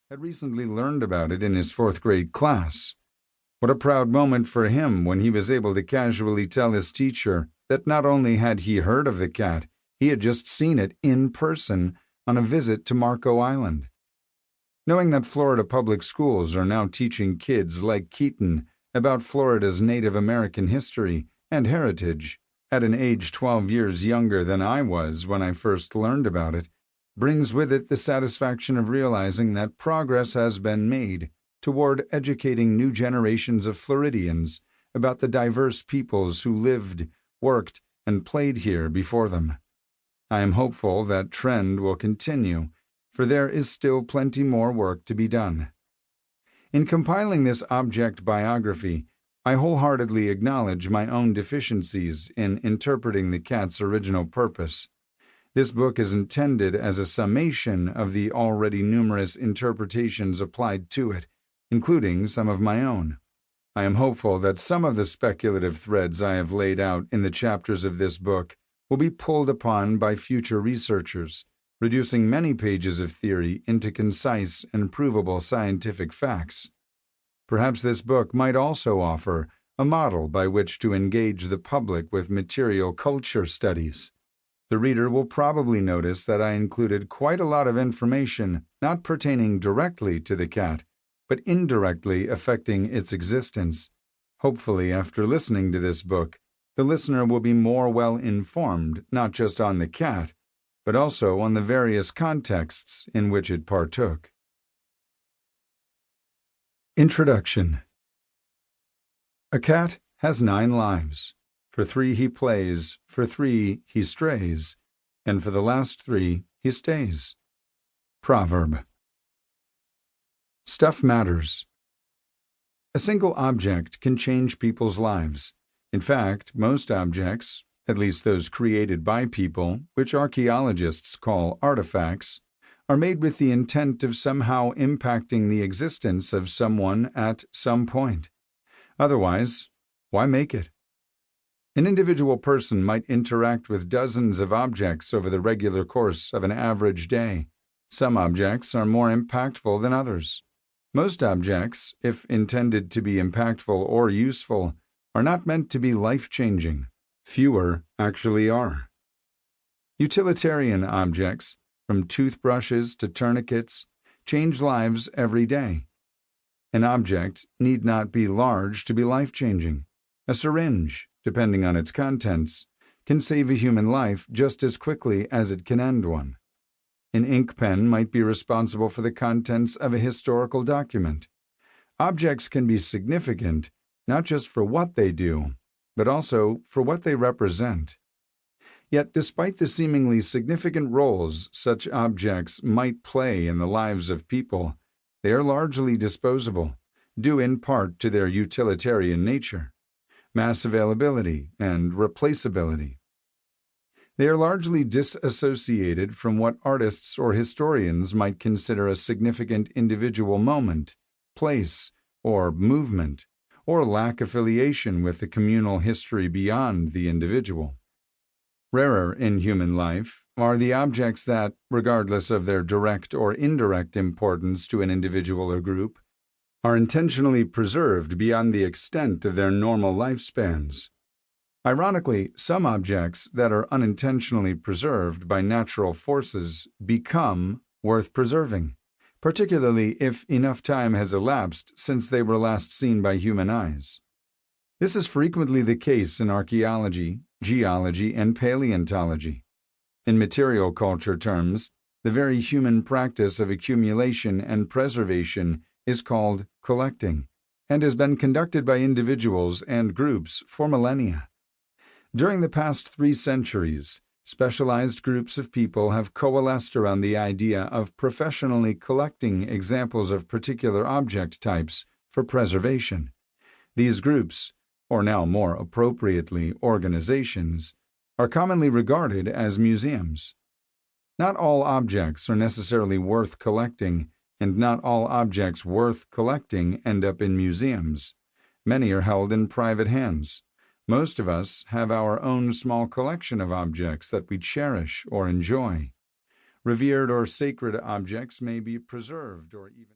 had recently learned about it in his fourth-grade class. What a proud moment for him when he was able to casually tell his teacher that not only had he heard of the cat, he had just seen it in person on a visit to Marco Island. Knowing that Florida public schools are now teaching kids like Keaton about Florida's Native American history and heritage at an age 12 years younger than I was when I first learned about it, brings with it the satisfaction of realizing that progress has been made toward educating new generations of Floridians about the diverse peoples who lived, worked, and played here before them. I am hopeful that trend will continue, for there is still plenty more work to be done. In compiling this object biography, I wholeheartedly acknowledge my own deficiencies in interpreting the cat's original purpose. This book is intended as a summation of the already numerous interpretations applied to it, including some of my own. I am hopeful that some of the speculative threads I have laid out in the chapters of this book will be pulled upon by future researchers, reducing many pages of theory into concise and provable scientific facts. Perhaps this book might also offer a model by which to engage the public with material culture studies. The reader will probably notice that I included quite a lot of information not pertaining directly to the cat, but indirectly affecting its existence. Hopefully, after listening to this book, the listener will be more well informed not just on the cat, but also on the various contexts in which it partook. Introduction. A cat has 9 lives. For 3 he plays, for 3 he strays, and for the last 3 he stays. Proverb. Stuff matters. A single object can change people's lives. In fact, most objects, at least those created by people, which archaeologists call artifacts, are made with the intent of somehow impacting the existence of someone at some point. Otherwise, why make it? An individual person might interact with dozens of objects over the regular course of an average day. Some objects are more impactful than others. Most objects, if intended to be impactful or useful, are not meant to be life-changing. Fewer actually are. Utilitarian objects, from toothbrushes to tourniquets, change lives every day. An object need not be large to be life-changing. A syringe, depending on its contents, can save a human life just as quickly as it can end one. An ink pen might be responsible for the contents of a historical document. Objects can be significant not just for what they do, but also for what they represent. Yet, despite the seemingly significant roles such objects might play in the lives of people, they are largely disposable, due in part to their utilitarian nature, mass availability, and replaceability. They are largely disassociated from what artists or historians might consider a significant individual moment, place, or movement, or lack affiliation with the communal history beyond the individual. Rarer in human life are the objects that, regardless of their direct or indirect importance to an individual or group, are intentionally preserved beyond the extent of their normal lifespans. Ironically, some objects that are unintentionally preserved by natural forces become worth preserving, particularly if enough time has elapsed since they were last seen by human eyes. This is frequently the case in archaeology, geology, and paleontology. In material culture terms, the very human practice of accumulation and preservation is called collecting, and has been conducted by individuals and groups for millennia. During the past 3 centuries, specialized groups of people have coalesced around the idea of professionally collecting examples of particular object types for preservation. These groups, or now more appropriately organizations, are commonly regarded as museums. Not all objects are necessarily worth collecting, and not all objects worth collecting end up in museums. Many are held in private hands. Most of us have our own small collection of objects that we cherish or enjoy. Revered or sacred objects may be preserved or even